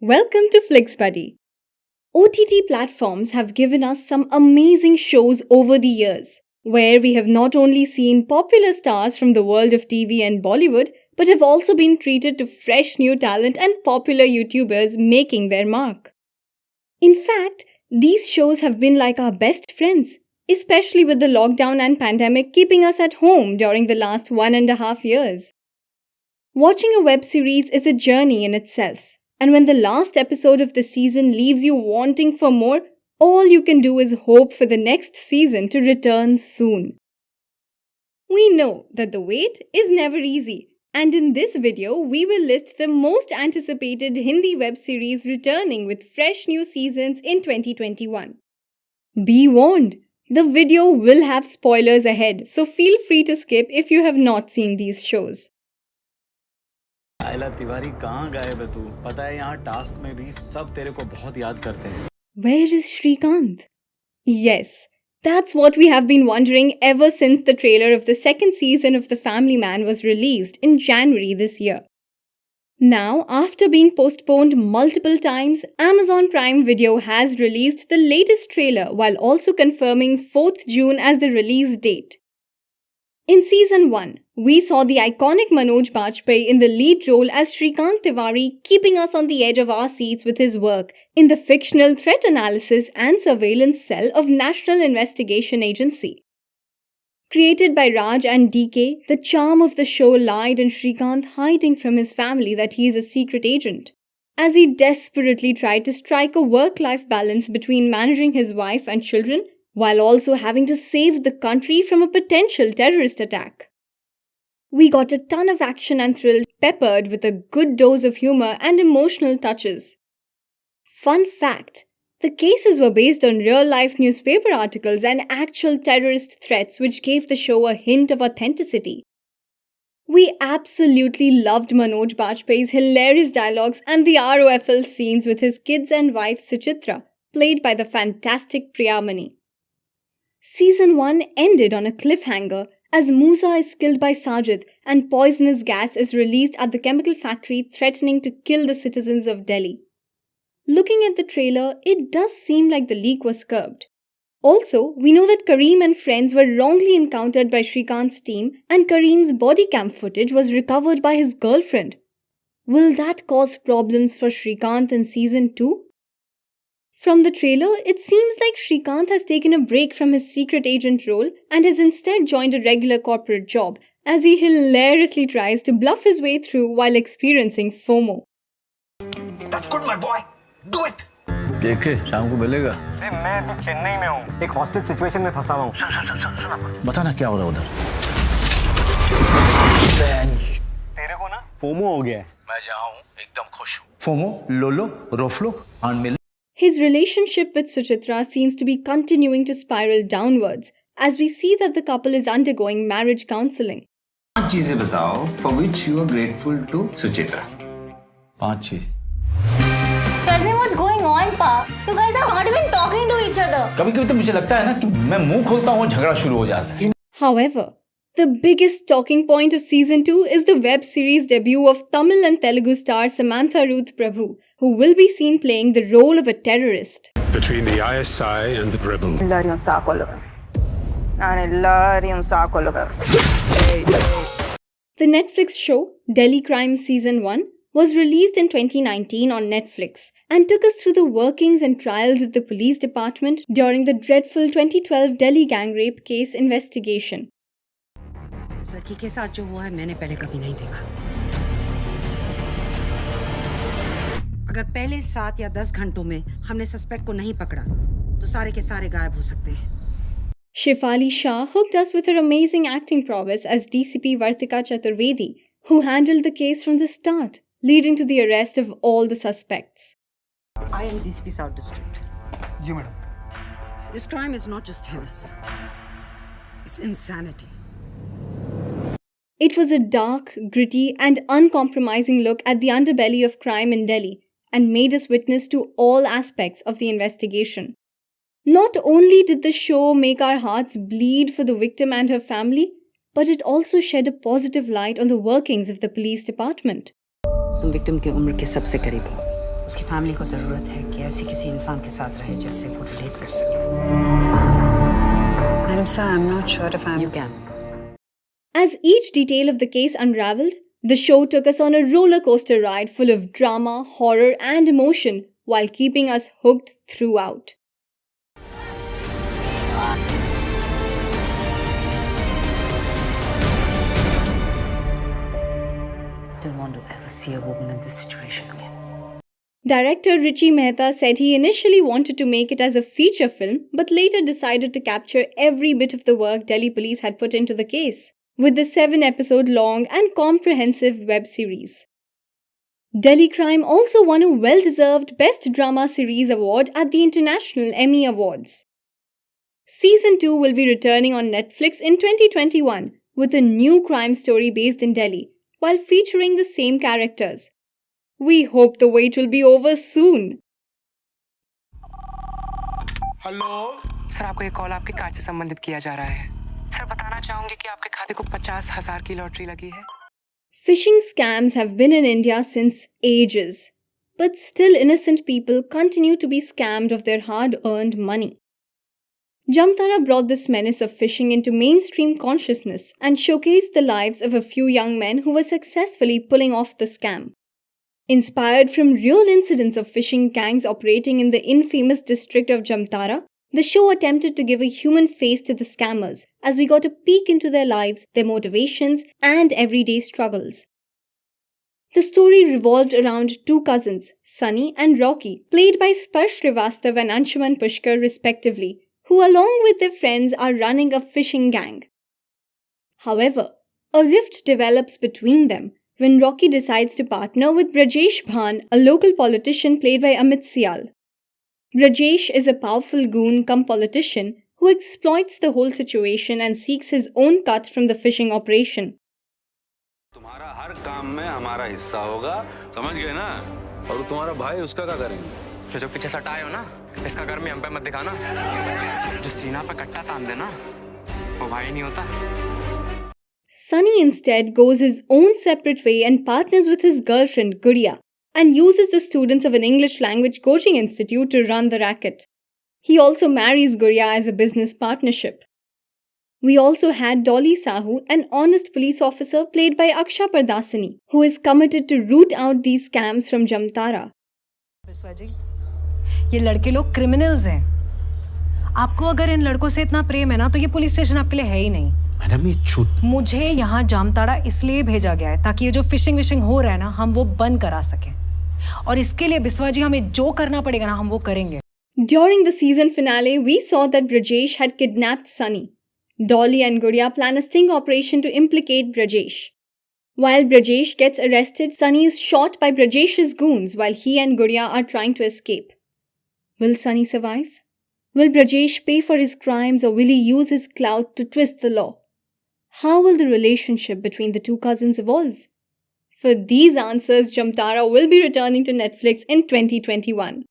Welcome to FlixBuddy. OTT platforms have given us some amazing shows over the years, where we have not only seen popular stars from the world of TV and Bollywood, but have also been treated to fresh new talent and popular YouTubers making their mark. In fact, these shows have been like our best friends, especially with the lockdown and pandemic keeping us at home during the last 1.5 years. Watching a web series is a journey in itself. And when the last episode of the season leaves you wanting for more, all you can do is hope for the next season to return soon. We know that the wait is never easy, and in this video, we will list the most anticipated Hindi web series returning with fresh new seasons in 2021. Be warned, the video will have spoilers ahead, so feel free to skip if you have not seen these shows. आयला तिवारी कहाँ गायब है तू? पता है यहाँ task में भी सब तेरे को बहुत याद करते हैं. Where is Srikanth? Yes, that's what we have been wondering ever since the trailer of the second season of The Family Man was released in January this year. Now, after being postponed multiple times, Amazon Prime Video has released the latest trailer while also confirming 4th June as the release date. In Season 1, we saw the iconic Manoj Bajpayee in the lead role as Srikanth Tiwari, keeping us on the edge of our seats with his work in the fictional threat analysis and surveillance cell of National Investigation Agency. Created by Raj and DK, the charm of the show lied in Srikanth hiding from his family that he is a secret agent, as he desperately tried to strike a work-life balance between managing his wife and children while also having to save the country from a potential terrorist attack. We got a ton of action and thrill peppered with a good dose of humor and emotional touches. Fun fact, the cases were based on real-life newspaper articles and actual terrorist threats which gave the show a hint of authenticity. We absolutely loved Manoj Bajpayee's hilarious dialogues and the ROFL scenes with his kids and wife Suchitra, played by the fantastic Priyamani. Season 1 ended on a cliffhanger as Musa is killed by Sajid and poisonous gas is released at the chemical factory threatening to kill the citizens of Delhi. Looking at the trailer, it does seem like the leak was curbed. Also, we know that Kareem and friends were wrongly encountered by Srikanth's team and Kareem's body cam footage was recovered by his girlfriend. Will that cause problems for Srikanth in Season 2? From the trailer, it seems like Srikanth has taken a break from his secret agent role and has instead joined a regular corporate job, as he hilariously tries to bluff his way through while experiencing FOMO. That's good, my boy. Do it. देखे शाम को मिलेगा. मैं अभी चेन्नई में हूँ. एक hostage situation में फंसा हुआ हूँ. बता ना क्या हो रहा है उधर. तेरे को ना फोमो हो गया है. मैं जहाँ हूँ एकदम खुश हूँ. फोमो, लोलो, रोफ्लो, aunt His relationship with Suchitra seems to be continuing to spiral downwards, as we see that the couple is undergoing marriage counseling. 5 चीजें बताओ for which you are grateful to Suchitra. 5 चीज. Tell me what's going on, Pa. You guys are not even talking to each other. कभी-कभी तो मुझे लगता है ना कि मैं मुंह खोलता हूँ और झगड़ा शुरू हो जाता है. However, the biggest talking point of Season 2 is the web series debut of Tamil and Telugu star Samantha Ruth Prabhu, who will be seen playing the role of a terrorist. Between the ISI and the rebel. The Netflix show, Delhi Crime Season 1, was released in 2019 on Netflix and took us through the workings and trials of the police department during the dreadful 2012 Delhi gang rape case investigation. इस लड़की के साथ जो हुआ है मैंने पहले कभी नहीं देखा. अगर पहले 7 या 10 घंटों में हमने सस्पेक्ट को नहीं पकड़ा तो सारे के सारे गायब हो सकते हैं. Shefali Shah hooked us with her amazing acting prowess as DCP Vartika Chaturvedi, who handled the case from the start, leading to the arrest of all the suspects. I am DCP South District. जी madam. This crime is not just heinous. It's insanity. It was a dark, gritty, and uncompromising look at the underbelly of crime in Delhi and made us witness to all aspects of the investigation. Not only did the show make our hearts bleed for the victim and her family, but it also shed a positive light on the workings of the police department. तुम victim की उम्र के सबसे करीब हो. उसकी family को ज़रूरत है कि ऐसी किसी इंसान के साथ रहे जिससे वो रिलेट कर सके। Madam sir, I am not sure if I you can. As each detail of the case unraveled, the show took us on a roller coaster ride full of drama, horror, and emotion while keeping us hooked throughout. Don't want to ever see a woman in this situation again. Director Richie Mehta said he initially wanted to make it as a feature film, but later decided to capture every bit of the work Delhi police had put into the case, with the 7-episode-long and comprehensive web series. Delhi Crime also won a well-deserved Best Drama Series award at the International Emmy Awards. Season 2 will be returning on Netflix in 2021 with a new crime story based in Delhi, while featuring the same characters. We hope the wait will be over soon. Hello sir, आपको एक call आपके card से संबंधित किया जा रहा है। Sir, बताना चाहूंगी कि आपके खाते को 50,000 की लॉटरी लगी है। Phishing scams have been in India since ages, but still innocent people continue to be scammed of their hard-earned money. Jamtara brought this menace of phishing into mainstream consciousness and showcased the lives of a few young men who were successfully pulling off the scam. Inspired from real incidents of phishing gangs operating in the infamous district of Jamtara, the show attempted to give a human face to the scammers as we got a peek into their lives, their motivations, and everyday struggles. The story revolved around two cousins, Sunny and Rocky, played by Sparsh Srivastav and Anshuman Pushkar respectively, who along with their friends are running a phishing gang. However, a rift develops between them when Rocky decides to partner with Brajesh Bhan, a local politician played by Amit Sial. Brajesh is a powerful goon cum politician who exploits the whole situation and seeks his own cut from the phishing operation. तुम्हारा हर काम में हमारा हिस्सा होगा, समझ गए ना? और तुम्हारा भाई उसका क्या करेंगे? तो जो पीछे सटाए हो ना, इसका गर्मी हम पे मत दिखाना। जो सीना पे कट्टा तान देना, वो भाई नहीं होता। Sunny instead goes his own separate way and partners with his girlfriend Gudiya and uses the students of an English language coaching institute to run the racket. He also marries Gudiya as a business partnership. We also had Dolly Sahu, an honest police officer played by Aksha Pardasani, who is committed to root out these scams from Jamtara. Biswa जी, ये लड़के लोग criminals हैं। आपको अगर इन लड़कों से इतना प्रेम है ना, तो ये पुलिस स्टेशन आपके लिए है ही नहीं। मैडम ये झूठ। मुझे यहाँ जामताड़ा इसलिए भेजा गया है ताकि ये जो फिशिंग विशिंग हो रहा है ना, हम वो बंद करा सकें। और इसके लिए बिस्वा जी हमें जो करना पड़ेगा ना, हम वो करेंगे। During the season finale, we saw that Brajesh had kidnapped Sunny. Dolly and Gudiya plan a sting operation to implicate Brajesh. While Brajesh gets arrested, Sunny is shot by Brajesh's goons while he and Gudiya are trying to escape. Will Sunny survive? Will Brajesh pay for his crimes or will he use his clout to twist the law? How will the relationship between the two cousins evolve? For these answers, Jamtara will be returning to Netflix in 2021.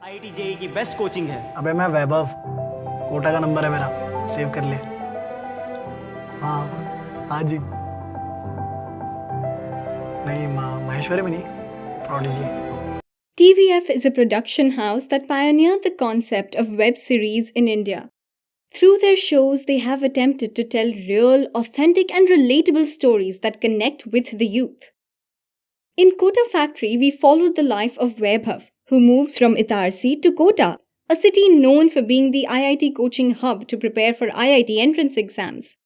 IIT JEE की best coaching है। अबे मैं वैभव, कोटा का number है मेरा, save कर ले। हाँ जी। नहीं माहेश्वरी में नहीं, prodigy. TVF is a production house that pioneered the concept of web series in India. Through their shows, they have attempted to tell real, authentic and relatable stories that connect with the youth. In Kota Factory, we followed the life of Vaibhav, who moves from Itarsi to Kota, a city known for being the IIT coaching hub to prepare for IIT entrance exams.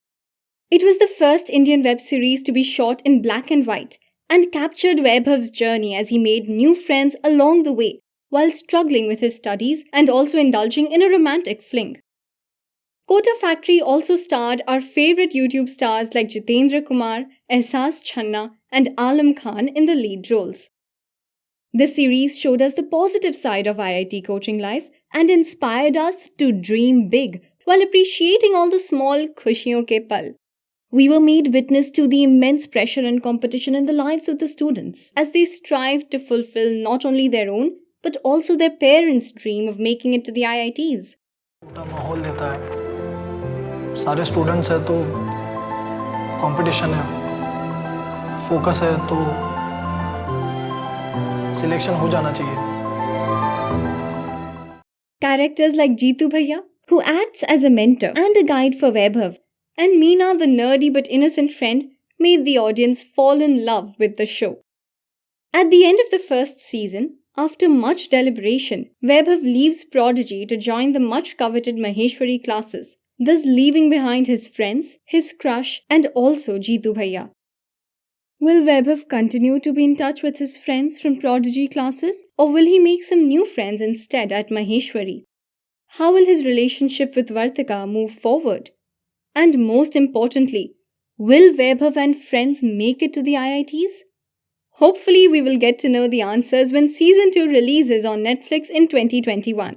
It was the first Indian web series to be shot in black and white and captured Vaibhav's journey as he made new friends along the way while struggling with his studies and also indulging in a romantic fling. Kota Factory also starred our favorite YouTube stars like Jitendra Kumar, Ehsas Channa, and Alam Khan in the lead roles. The series showed us the positive side of IIT coaching life and inspired us to dream big while appreciating all the small khushiyon ke pal. We were made witness to the immense pressure and competition in the lives of the students as they strive to fulfill not only their own but also their parents' dream of making it to the IITs. माहौल देता है, सारे students है तो competition है, focus है तो selection हो जाना चाहिए। Characters like Jeetu Bhaiya, who acts as a mentor and a guide for Vaibhav, and Meena, the nerdy but innocent friend, made the audience fall in love with the show. At the end of the first season, after much deliberation, Vaibhav leaves Prodigy to join the much coveted Maheshwari classes, thus leaving behind his friends, his crush, and also Jeetu Bhaiya. Will Vaibhav continue to be in touch with his friends from Prodigy classes, or will he make some new friends instead at Maheshwari? How will his relationship with Vartika move forward? And most importantly, will Vaibhav and friends make it to the IITs? Hopefully, we will get to know the answers when Season 2 releases on Netflix in 2021.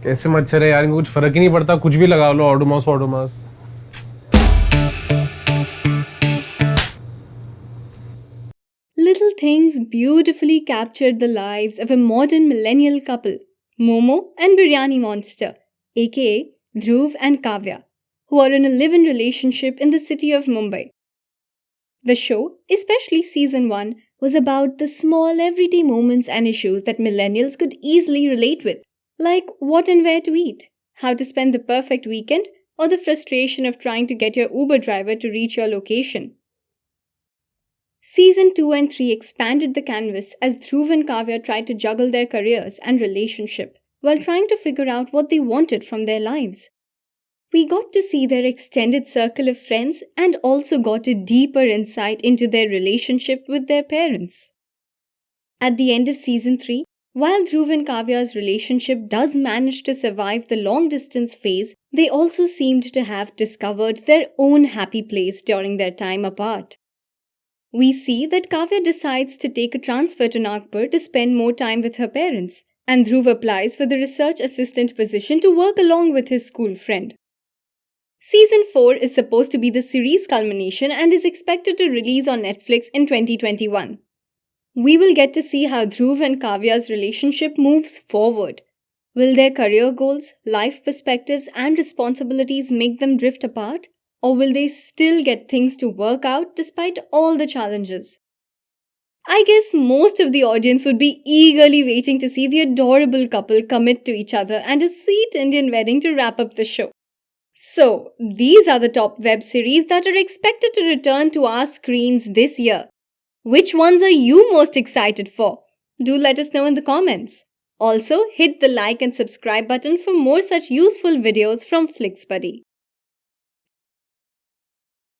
कैसे मच्छर है यार, इनको कुछ फर्क ही नहीं पड़ता, कुछ भी लगा लो, Odomos. Little Things beautifully captured the lives of a modern millennial couple, Momo and Biryani Monster, aka Dhruv and Kavya, who are in a live-in relationship in the city of Mumbai. The show, especially Season 1, was about the small everyday moments and issues that millennials could easily relate with, like what and where to eat, how to spend the perfect weekend, or the frustration of trying to get your Uber driver to reach your location. Season 2 and 3 expanded the canvas as Dhruv and Kavya tried to juggle their careers and relationship while trying to figure out what they wanted from their lives. We got to see their extended circle of friends and also got a deeper insight into their relationship with their parents. At the end of Season 3, while Dhruv and Kavya's relationship does manage to survive the long-distance phase, they also seemed to have discovered their own happy place during their time apart. We see that Kavya decides to take a transfer to Nagpur to spend more time with her parents, and Dhruv applies for the research assistant position to work along with his school friend. Season 4 is supposed to be the series' culmination and is expected to release on Netflix in 2021. We will get to see how Dhruv and Kavya's relationship moves forward. Will their career goals, life perspectives, and responsibilities make them drift apart? Or will they still get things to work out despite all the challenges? I guess most of the audience would be eagerly waiting to see the adorable couple commit to each other and a sweet Indian wedding to wrap up the show. So, these are the top web series that are expected to return to our screens this year. Which ones are you most excited for? Do let us know in the comments. Also, hit the like and subscribe button for more such useful videos from FlixBuddy.